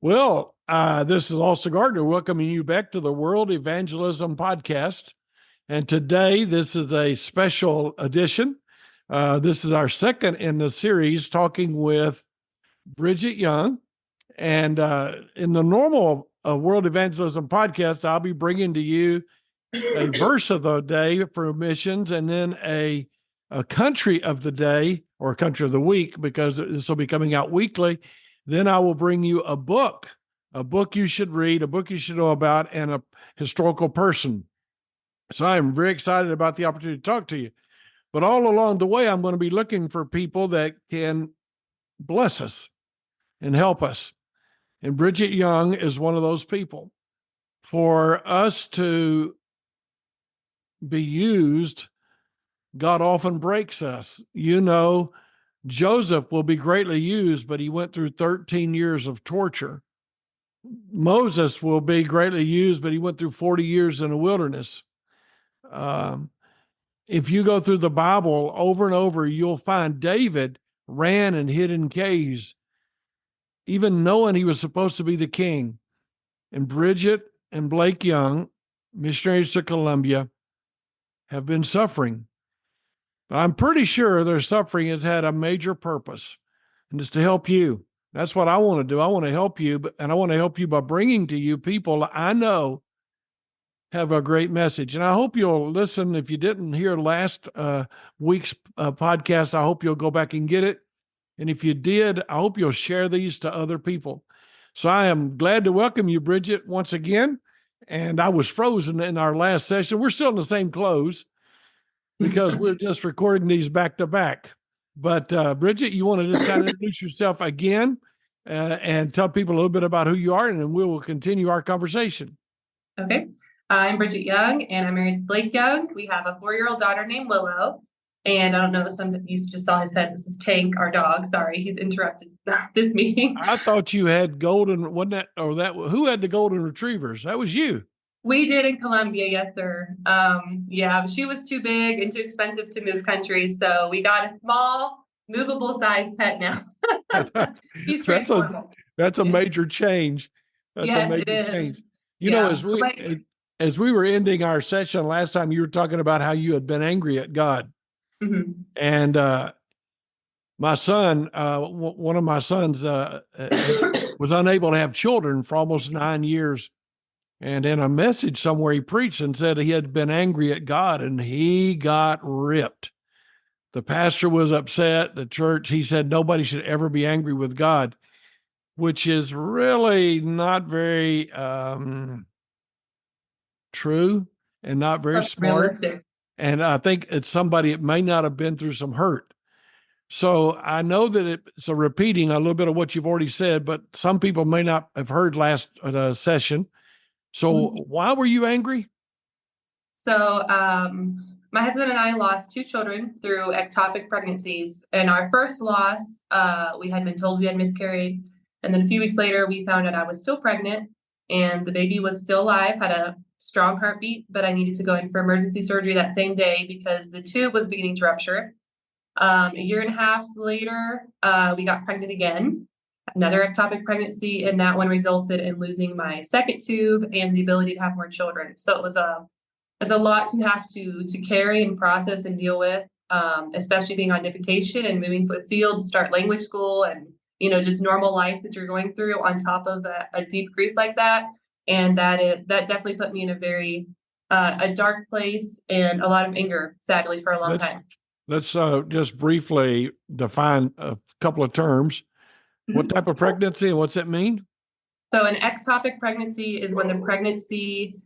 Well, this is also Gardner welcoming you back to the World Evangelism Podcast. And today, this is a special edition. This is our second in the series talking with Bridgette Young. And in the normal World Evangelism Podcast, I'll be bringing to you a verse of the day for missions and then a country of the day or country of the week, because this will be coming out weekly. Then I will bring you a book you should read, a book you should know about, and a historical person. So I'm very excited about the opportunity to talk to you. But all along the way, I'm going to be looking for people that can bless us and help us. And Bridgette Young is one of those people. For us to be used, God often breaks us. You know, Joseph will be greatly used, but he went through 13 years of torture. Moses will be greatly used, but he went through 40 years in the wilderness. If you go through the Bible over and over, you'll find David ran and hid in caves, even knowing he was supposed to be the king. And Bridgette and Blake Young, missionaries to Colombia, have been suffering. But I'm pretty sure their suffering has had a major purpose, and it's to help you. That's what I want to do. I want to help you, and I want to help you by bringing to you people I know have a great message. And I hope you'll listen. If you didn't hear last week's podcast, I hope you'll go back and get it. And if you did, I hope you'll share these to other people. So I am glad to welcome you, Bridgette, once again. And I was frozen in our last session. We're still in the same clothes because we're just recording these back to back. But Bridgette, you want to just kind of introduce yourself again and tell people a little bit about who you are, and then we will continue our conversation. Okay. I'm Bridgette Young, and I'm married to Blake Young. We have a 4-year-old daughter named Willow. And I don't know, some of you just saw his head. This is Tank, our dog. Sorry, he's interrupted this meeting. I thought you had golden, wasn't that, or that, who had the golden retrievers? That was you. We did in Colombia, yes, sir. Yeah, she was too big and too expensive to move countries, so we got a small, movable size pet now. He's that's a major change. That's a major change. You know, as we were ending our session last time, you were talking about how you had been angry at God. Mm-hmm. And my son, one of my sons was unable to have children for almost 9 years. And in a message somewhere, he preached and said he had been angry at God, and he got ripped. The pastor was upset. The church, he said, nobody should ever be angry with God, which is really not very true and not very smart. Realistic. And I think it's somebody that may not have been through some hurt. So I know that it's a repeating a little bit of what you've already said, but some people may not have heard last session. So why were you angry? So my husband and I lost 2 children through ectopic pregnancies. And our first loss, we had been told we had miscarried. And then a few weeks later, we found out I was still pregnant and the baby was still alive, had a strong heartbeat, but I needed to go in for emergency surgery that same day because the tube was beginning to rupture. A year and a half later, we got pregnant again, another ectopic pregnancy, and that one resulted in losing my second tube and the ability to have more children. So it's a lot to have to carry and process and deal with, especially being on difficultation and moving to a field to start language school and, you know, just normal life that you're going through on top of a deep grief like that. And that definitely put me in a very a dark place and a lot of anger, sadly, for a long time. Let's just briefly define a couple of terms. What type of pregnancy and what's that mean? So an ectopic pregnancy is when the pregnancy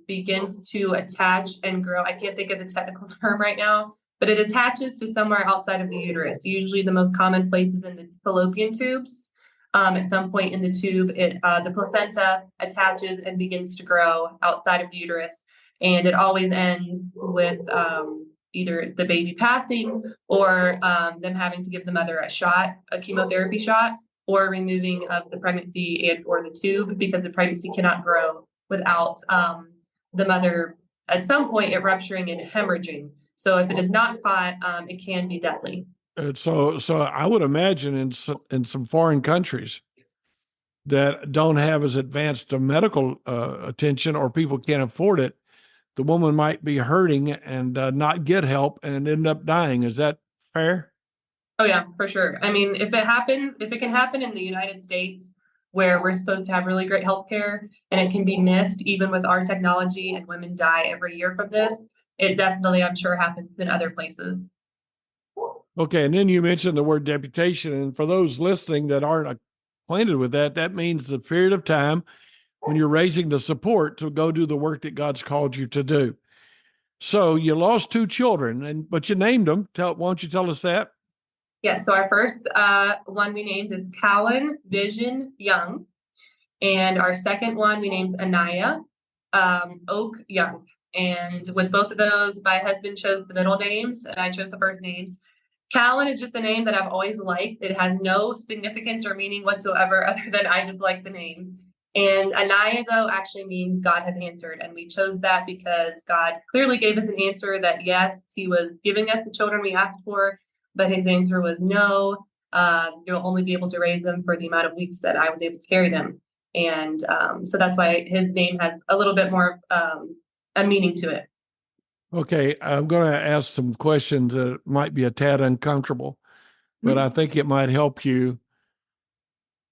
begins to attach and grow. I can't think of the technical term right now, but it attaches to somewhere outside of the uterus. Usually the most common place is in the fallopian tubes. At some point in the tube, the placenta attaches and begins to grow outside of the uterus. And it always ends with either the baby passing or them having to give the mother a chemotherapy shot, or removing of the pregnancy and or the tube, because the pregnancy cannot grow without the mother, at some point, it rupturing and hemorrhaging. So if it is not caught, it can be deadly. So I would imagine in some foreign countries, that don't have as advanced a medical attention, or people can't afford it, the woman might be hurting and not get help and end up dying. Is that fair? Oh yeah, for sure. I mean, if it can happen in the United States where we're supposed to have really great healthcare and it can be missed even with our technology and women die every year from this, it definitely, I'm sure, happens in other places. Okay, and then you mentioned the word deputation, and for those listening that aren't acquainted with that, that means the period of time when you're raising the support to go do the work that God's called you to do. So you lost two children, and but you named them. Why don't you tell us that? Yeah, so our first one we named is Callan Vision Young, and our second one we named Anaya Oak Young. And with both of those, my husband chose the middle names, and I chose the first names. Callan is just a name that I've always liked. It has no significance or meaning whatsoever other than I just like the name. And Anaya, though, actually means God has answered. And we chose that because God clearly gave us an answer that yes, he was giving us the children we asked for, but his answer was no. You'll only be able to raise them for the amount of weeks that I was able to carry them. And so that's why his name has a little bit more a meaning to it. Okay, I'm going to ask some questions that might be a tad uncomfortable, but I think it might help you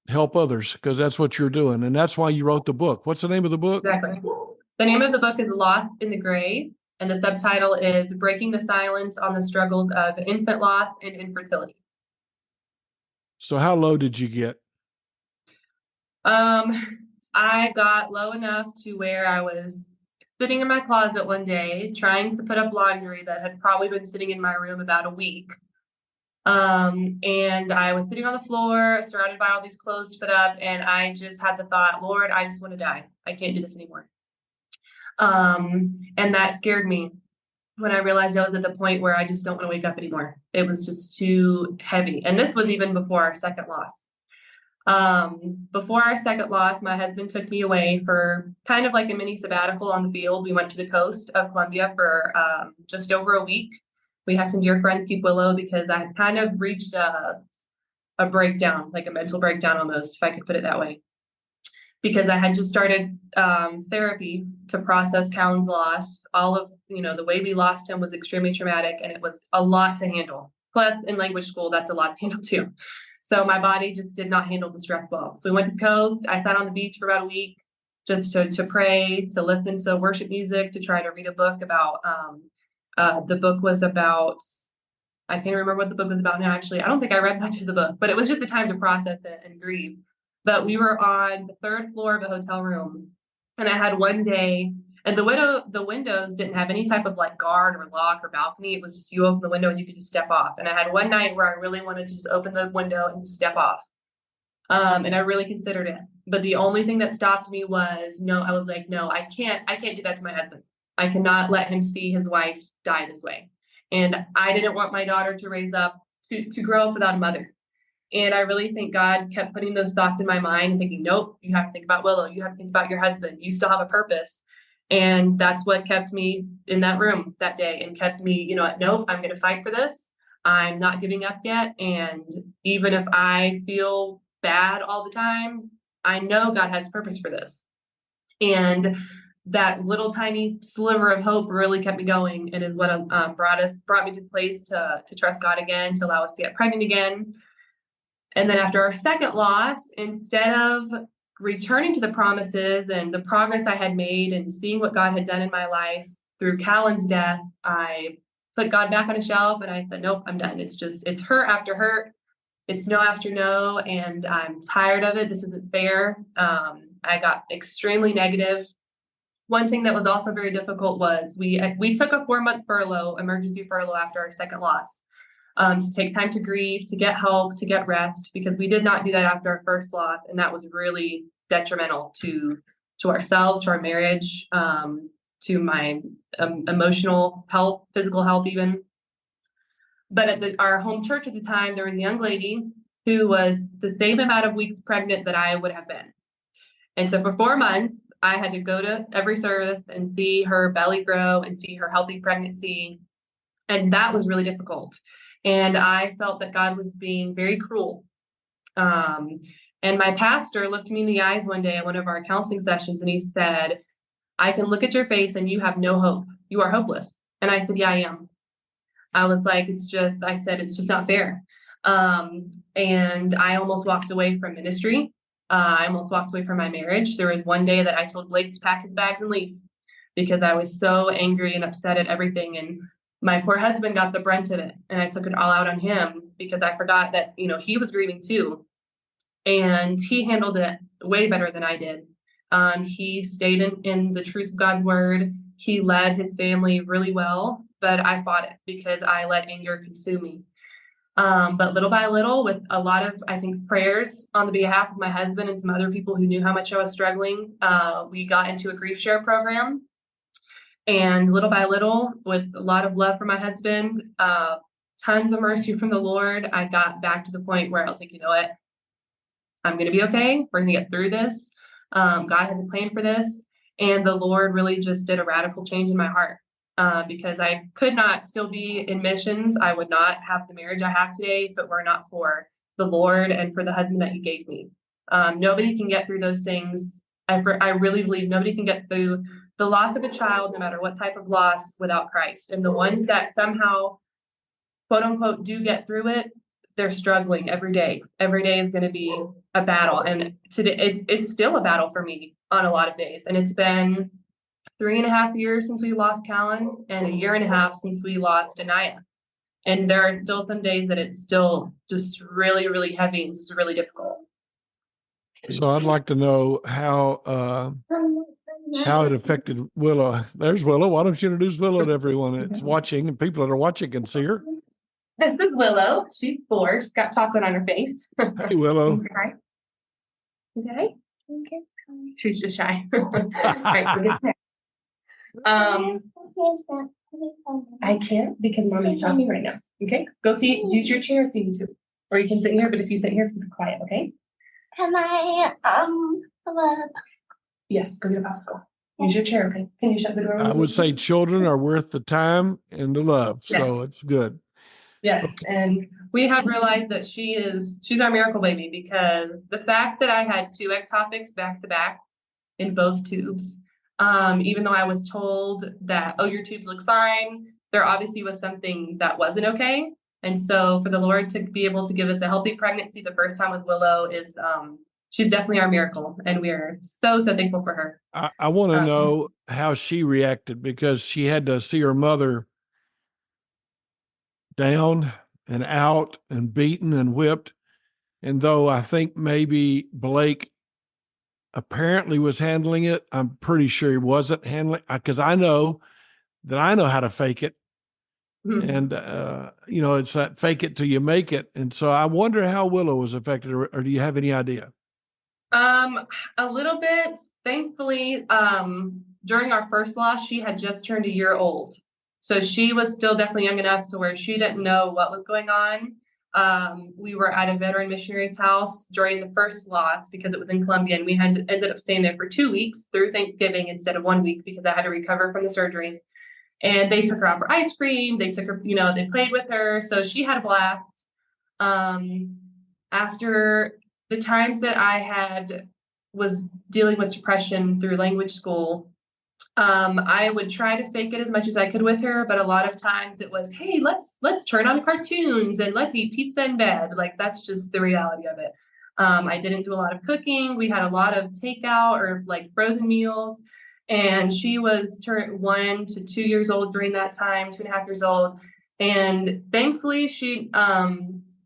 help others because that's what you're doing. And that's why you wrote the book. What's the name of the book? Exactly. The name of the book is Lost in the Gray, and the subtitle is Breaking the Silence on the Struggles of Infant Loss and Infertility. So, how low did you get? I got low enough to where I was sitting in my closet one day trying to put up laundry that had probably been sitting in my room about a week. And I was sitting on the floor, surrounded by all these clothes to put up, and I just had the thought, Lord, I just want to die. I can't do this anymore. And that scared me when I realized I was at the point where I just don't want to wake up anymore. It was just too heavy. And this was even before our second loss. Before our second loss, my husband took me away for kind of like a mini sabbatical on the field. We went to the coast of Columbia for just over a week. We had some dear friends keep Willow because I had kind of reached a breakdown, like a mental breakdown almost, if I could put it that way. Because I had just started therapy to process Callan's loss. All of, the way we lost him was extremely traumatic and it was a lot to handle. Plus in language school, that's a lot to handle too. So my body just did not handle the stress well. So we went to the coast. I sat on the beach for about a week just to pray, to listen to worship music, to try to read a book about, the book was about, I can't remember what the book was about now, actually. I don't think I read much of the book, but it was just the time to process it and grieve. But we were on the third floor of a hotel room, and I had one day, and the windows didn't have any type of like guard or lock or balcony. It was just you open the window and you could just step off. And I had one night where I really wanted to just open the window and just step off. And I really considered it. But the only thing that stopped me was no, I was like, no, I can't do that to my husband. I cannot let him see his wife die this way. And I didn't want my daughter to raise up to grow up without a mother. And I really think God kept putting those thoughts in my mind and thinking, nope, you have to think about Willow. You have to think about your husband. You still have a purpose. And that's what kept me in that room that day and kept me, nope, I'm going to fight for this. I'm not giving up yet. And even if I feel bad all the time, I know God has purpose for this. And that little tiny sliver of hope really kept me going and is what brought me to the place to trust God again, to allow us to get pregnant again. And then after our second loss, instead of returning to the promises and the progress I had made and seeing what God had done in my life through Callan's death, I put God back on a shelf and I said, nope, I'm done. It's hurt after hurt. It's no after no. And I'm tired of it. This isn't fair. I got extremely negative. One thing that was also very difficult was we took a 4-month furlough, emergency furlough after our second loss. To take time to grieve, to get help, to get rest, because we did not do that after our first loss, and that was really detrimental to ourselves, to our marriage, to my emotional health, physical health even. But at our home church at the time, there was a young lady who was the same amount of weeks pregnant that I would have been. And so for 4 months, I had to go to every service and see her belly grow and see her healthy pregnancy. And that was really difficult. And I felt that God was being very cruel And my pastor looked me in the eyes one day at one of our counseling sessions, and he said, I can look at your face and you have no hope. You are hopeless. And I said, yeah, I am. I was like, it's just not fair. And I almost walked away from ministry. I almost walked away from my marriage. There was one day that I told Blake to pack his bags and leave because I was so angry and upset at everything. And my poor husband got the brunt of it. And I took it all out on him because I forgot that, he was grieving too. And he handled it way better than I did. He stayed in the truth of God's word. He led his family really well, but I fought it because I let anger consume me. But little by little, with a lot of, I think, prayers on the behalf of my husband and some other people who knew how much I was struggling, we got into a grief share program. And little by little, with a lot of love for my husband, tons of mercy from the Lord, I got back to the point where I was like, you know what? I'm going to be okay. We're going to get through this. God has a plan for this. And the Lord really just did a radical change in my heart because I could not still be in missions. I would not have the marriage I have today if it were not for the Lord and for the husband that He gave me. Nobody can get through those things. I really believe nobody can get through the loss of a child, no matter what type of loss, without Christ. And the ones that somehow, quote unquote, do get through it, they're struggling every day. Every day is going to be a battle. And today it's still a battle for me on a lot of days. And it's been 3.5 years since we lost Callan and 1.5 years since we lost Anaya. And there are still some days that it's still just really, really heavy and just really difficult. So I'd like to know how it affected Willow. There's Willow. Why don't you introduce Willow to everyone that's watching, and people that are watching can see her? This is Willow. She's 4. She's got chocolate on her face. Hey, Willow. Okay. Okay. She's just shy. All right, so get I can't because Mommy's talking right now. Okay, go see. Use your chair if you need to, or you can sit here. But if you sit here, be quiet. Okay. Can I hello? Yes, go get a popsicle. Use your chair. Okay. Can you shut the door? I would say children are worth the time and the love, so it's good. Yes, Okay. and we have realized that she's our miracle baby because the fact that I had 2 ectopics back to back in both tubes, even though I was told that, oh, your tubes look fine, there obviously was something that wasn't okay. And so for the Lord to be able to give us a healthy pregnancy the first time with Willow is, she's definitely our miracle. And we are so thankful for her. I want to know how she reacted because she had to see her mother down and out and beaten and whipped. And though I think maybe Blake apparently was handling it, I'm pretty sure he wasn't handling it because I know how to fake it. Mhm. And, it's that fake it till you make it. And so I wonder how Willow was affected, or do you have any idea? A little bit. Thankfully, during our first loss, she had just turned 1 year old. So she was still definitely young enough to where she didn't know what was going on. We were at a veteran missionary's house during the first loss because it was in Colombia, and we ended up staying there for 2 weeks through Thanksgiving instead of 1 week because I had to recover from the surgery. And they took her out for ice cream. They took her, they played with her. So she had a blast. After the times that I was dealing with depression through language school, I would try to fake it as much as I could with her, but a lot of times it was, hey, let's turn on cartoons and let's eat pizza in bed. Like that's just the reality of it. I didn't do a lot of cooking. We had a lot of takeout or like frozen meals, and she was 1 to 2 years old during that time, 2.5 years old, and thankfully she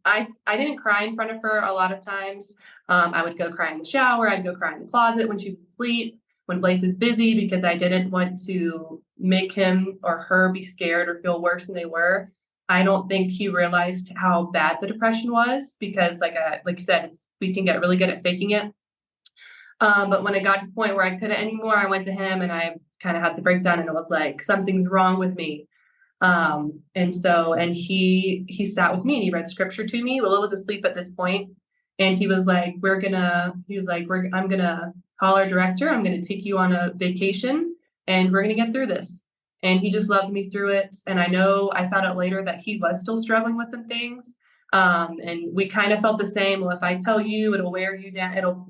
I didn't cry in front of her a lot of times. I would go cry in the shower. I'd go cry in the closet when she was asleep, when Blake was busy, because I didn't want to make him or her be scared or feel worse than they were. I don't think he realized how bad the depression was because, like you said, we can get really good at faking it. But when it got to the point where I couldn't anymore, I went to him and I kind of had the breakdown, and it was like, something's wrong with me. And he sat with me and he read scripture to me. Willow was asleep at this point, and he was like, I'm gonna call our director. I'm gonna take you on a vacation and we're gonna get through this. And he just loved me through it. And I know I found out later that he was still struggling with some things, And we kind of felt the same. Well, if I tell you, it'll wear you down. It'll,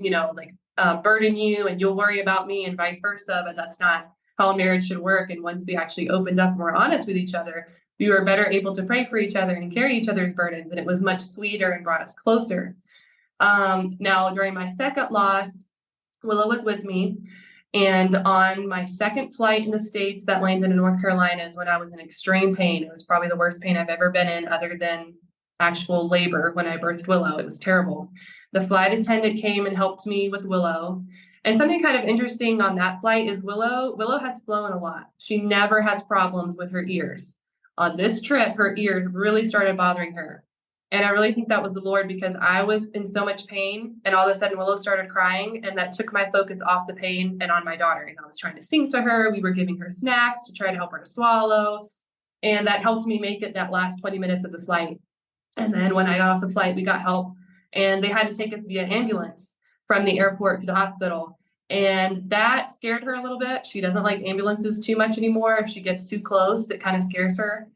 burden you and you'll worry about me and vice versa. But that's not how a marriage should work. And once we actually opened up and were honest with each other, we were better able to pray for each other and carry each other's burdens. And it was much sweeter and brought us closer. Now, during my second loss, Willow was with me. And on my second flight in the States that landed in North Carolina is when I was in extreme pain. It was probably the worst pain I've ever been in other than actual labor when I birthed Willow. It was terrible. The flight attendant came and helped me with Willow. And something kind of interesting on that flight is Willow has flown a lot. She never has problems with her ears. On this trip, her ears really started bothering her. And I really think that was the Lord, because I was in so much pain and all of a sudden Willow started crying, and that took my focus off the pain and on my daughter. And I was trying to sing to her. We were giving her snacks to try to help her to swallow. And that helped me make it that last 20 minutes of the flight. And then when I got off the flight, we got help, and they had to take us via ambulance from the airport to the hospital. And that scared her a little bit. She doesn't like ambulances too much anymore. If she gets too close, it kind of scares her.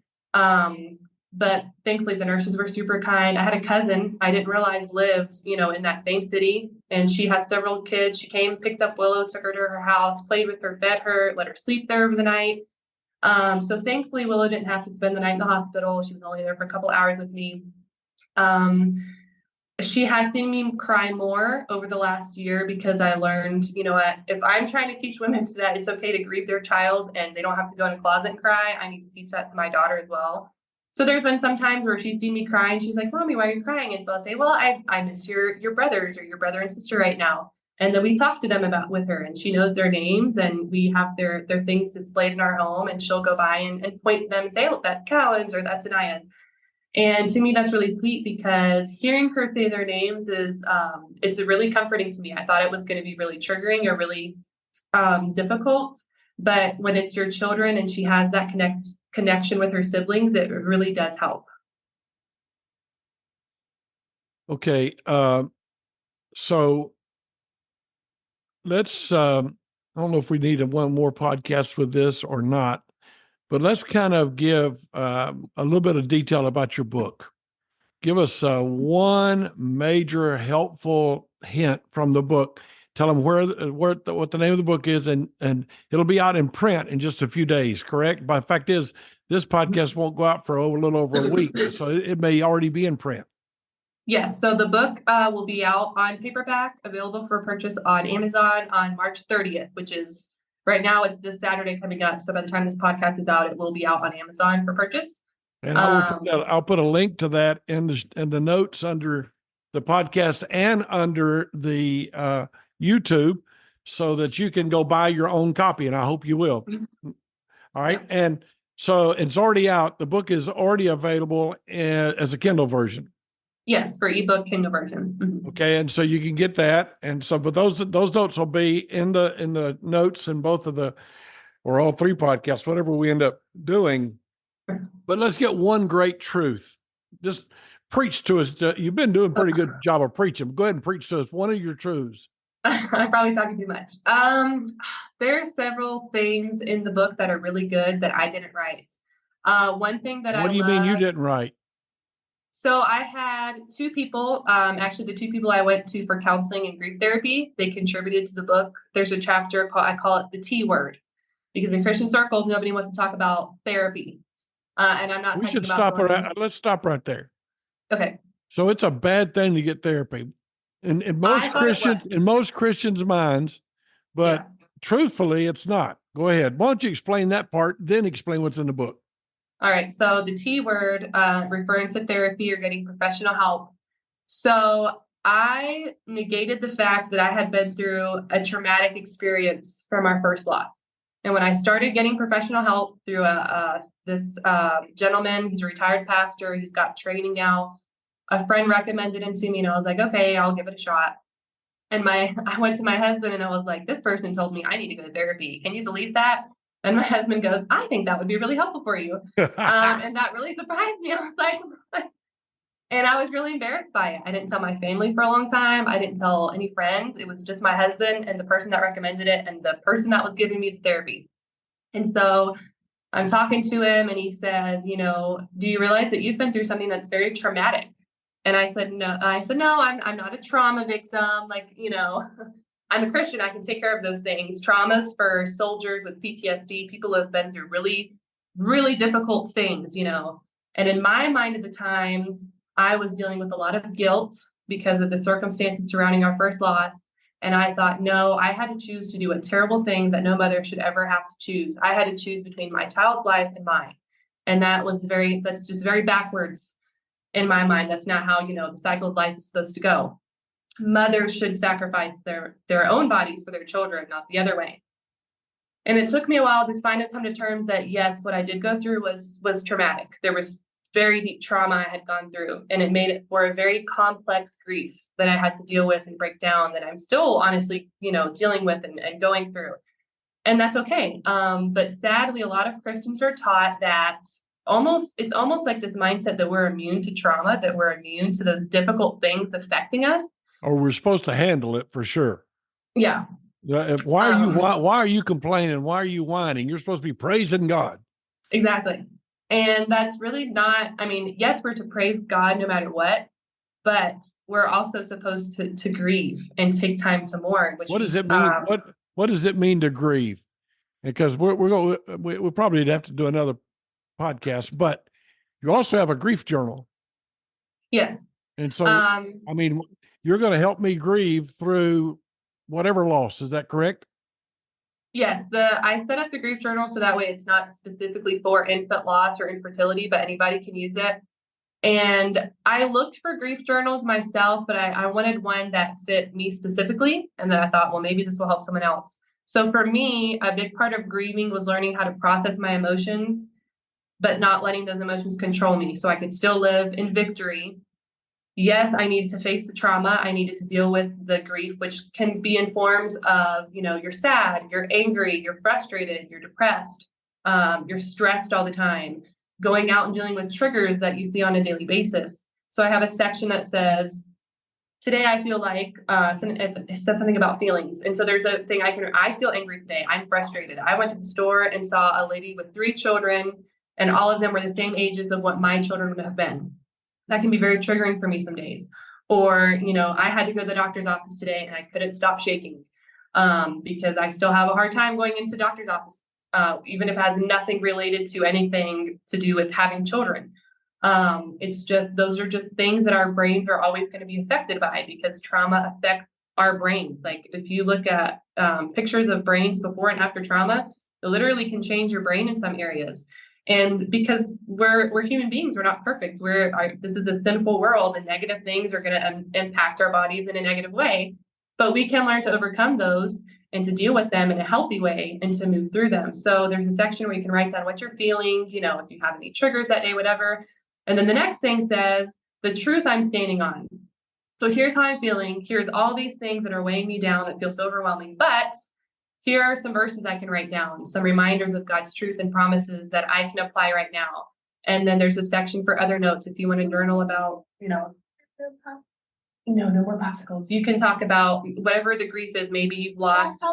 But thankfully the nurses were super kind. I had a cousin I didn't realize lived, in that same city, and she had several kids. She came, picked up Willow, took her to her house, played with her, fed her, let her sleep there over the night. So thankfully Willow didn't have to spend the night in the hospital. She was only there for a couple hours with me. She has seen me cry more over the last year, because I learned, if I'm trying to teach women that it's okay to grieve their child and they don't have to go in a closet and cry, I need to teach that to my daughter as well. So there's been some times where she's seen me cry and she's like, "Mommy, why are you crying?" And so I'll say, "Well, I miss your brothers or your brother and sister right now." And then we talk to them with her, and she knows their names, and we have their things displayed in our home, and she'll go by and point to them and say, "Oh, that's Callan's or that's Anaya's." And to me, that's really sweet, because hearing her say their names is, it's really comforting to me. I thought it was going to be really triggering or really difficult. But when it's your children and she has that connection with her siblings, it really does help. Okay. So let's, I don't know if we need one more podcast with this or not, but let's kind of give a little bit of detail about your book. Give us one major helpful hint from the book. Tell them what the name of the book is, and it'll be out in print in just a few days, correct? But the fact is, this podcast won't go out for a little over a week, so it may already be in print. Yes, so the book will be out on paperback, available for purchase on Amazon on March 30th, which is right now. It's this Saturday coming up. So by the time this podcast is out, it will be out on Amazon for purchase. And I'll put a link to that in the notes under the podcast and under the YouTube, so that you can go buy your own copy, and I hope you will. All right. Yeah. And so it's already out. The book is already available as a Kindle version. Yes, for ebook Kindle version. Mm-hmm. Okay. And so you can get that. And so, but those notes will be in the notes in both of or all three podcasts, whatever we end up doing. But let's get one great truth. Just preach to us. You've been doing a pretty good job of preaching. Go ahead and preach to us one of your truths. I'm probably talking too much. There are several things in the book that are really good that I didn't write. One thing that What do you mean you didn't write? So I had two people, actually the two people I went to for counseling and grief therapy, they contributed to the book. There's a chapter I call it the T word, because in Christian circles, nobody wants to talk about therapy. And I'm not. We should stop let's stop right there. Okay. So it's a bad thing to get therapy in most Christians' minds, but truthfully, it's not. Go ahead. Why don't you explain that part, then explain what's in the book? All right. So the T word, referring to therapy or getting professional help. So I negated the fact that I had been through a traumatic experience from our first loss. And when I started getting professional help through this gentleman, he's a retired pastor, he's got training now. A friend recommended him to me, and I was like, okay, I'll give it a shot. And I went to my husband and I was like, this person told me I need to go to therapy. Can you believe that? And my husband goes, I think that would be really helpful for you. And that really surprised me. I was like, and I was really embarrassed by it. I didn't tell my family for a long time. I didn't tell any friends. It was just my husband and the person that recommended it and the person that was giving me the therapy. And so I'm talking to him and he says, do you realize that you've been through something that's very traumatic? And I said, no, I'm not a trauma victim. Like, I'm a Christian. I can take care of those things. Traumas for soldiers with PTSD, people who have been through really, really difficult things, And in my mind at the time, I was dealing with a lot of guilt because of the circumstances surrounding our first loss. And I thought, no, I had to choose to do a terrible thing that no mother should ever have to choose. I had to choose between my child's life and mine. And that's just very backwards in my mind. That's not how, the cycle of life is supposed to go. Mothers should sacrifice their own bodies for their children, not the other way. And it took me a while to finally come to terms that, yes, what I did go through was traumatic. There was very deep trauma I had gone through, and it made it for a very complex grief that I had to deal with and break down that I'm still honestly, dealing with and going through. And that's okay. But sadly, a lot of Christians are taught that it's almost like this mindset that we're immune to trauma, that we're immune to those difficult things affecting us. Or we're supposed to handle it for sure. Yeah. Why are you complaining? Why are you whining? You're supposed to be praising God. Exactly. And that's really not, yes, we're to praise God no matter what, but we're also supposed to grieve and take time to mourn. What does it mean? What does it mean to grieve? Because we'll probably have to do another podcast, but you also have a grief journal. Yes. And so, you're going to help me grieve through whatever loss. Is that correct? Yes. I set up the grief journal so that way it's not specifically for infant loss or infertility, but anybody can use it. And I looked for grief journals myself, but I wanted one that fit me specifically. And then I thought, well, maybe this will help someone else. So for me, a big part of grieving was learning how to process my emotions, but not letting those emotions control me so I could still live in victory. Yes, I needed to face the trauma. I needed to deal with the grief, which can be in forms of, you're sad, you're angry, you're frustrated, you're depressed, you're stressed all the time, going out and dealing with triggers that you see on a daily basis. So I have a section that says, today I feel like, it said something about feelings. And so there's a thing I feel angry today. I'm frustrated. I went to the store and saw a lady with 3 children, and all of them were the same ages of what my children would have been. That can be very triggering for me some days. Or, I had to go to the doctor's office today and I couldn't stop shaking because I still have a hard time going into doctor's office, even if it has nothing related to anything to do with having children. Those are just things that our brains are always going to be affected by because trauma affects our brains. Like if you look at pictures of brains before and after trauma, it literally can change your brain in some areas. And because we're human beings, we're not perfect. This is a sinful world, and negative things are going to impact our bodies in a negative way. But we can learn to overcome those and to deal with them in a healthy way and to move through them. So there's a section where you can write down what you're feeling, if you have any triggers that day, whatever. And then the next thing says, the truth I'm standing on. So here's how I'm feeling. Here's all these things that are weighing me down that feel so overwhelming. But here are some verses I can write down, some reminders of God's truth and promises that I can apply right now. And then there's a section for other notes if you want to journal about, no more popsicles. You can talk about whatever the grief is. Maybe you've lost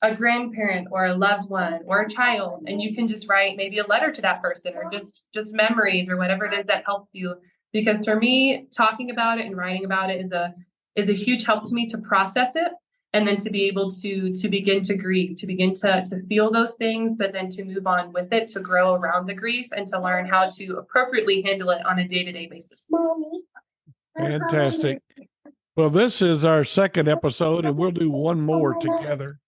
a grandparent or a loved one or a child, and you can just write maybe a letter to that person or just memories or whatever it is that helps you. Because for me, talking about it and writing about it is a huge help to me to process it. And then to be able to begin to grieve, to begin to feel those things, but then to move on with it, to grow around the grief and to learn how to appropriately handle it on a day-to-day basis. Fantastic. Well, this is our second episode, and we'll do one more together.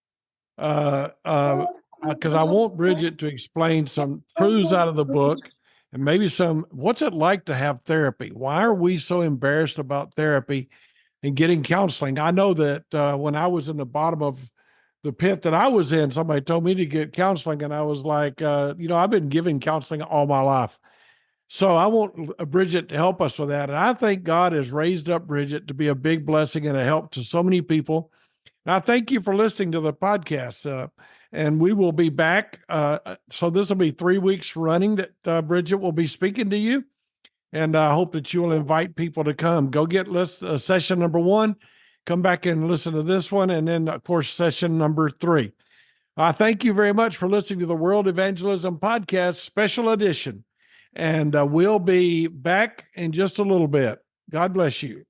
Because I want Bridget to explain some truths out of the book and maybe what's it like to have therapy? Why are we so embarrassed about therapy and getting counseling? I know that when I was in the bottom of the pit that I was in, somebody told me to get counseling, and I was like, I've been giving counseling all my life. So I want Bridget to help us with that. And I think God has raised up Bridget to be a big blessing and a help to so many people. And I thank you for listening to the podcast. And we will be back. So this will be 3 weeks running that Bridget will be speaking to you. And I hope that you will invite people to come. Go get session number 1, come back and listen to this one, and then, of course, session number 3. Thank you very much for listening to the World Evangelism Podcast Special Edition. And we'll be back in just a little bit. God bless you.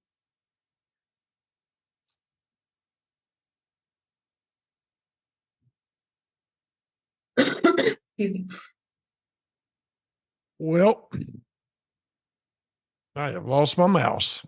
Excuse me. Well, I have lost my mouse.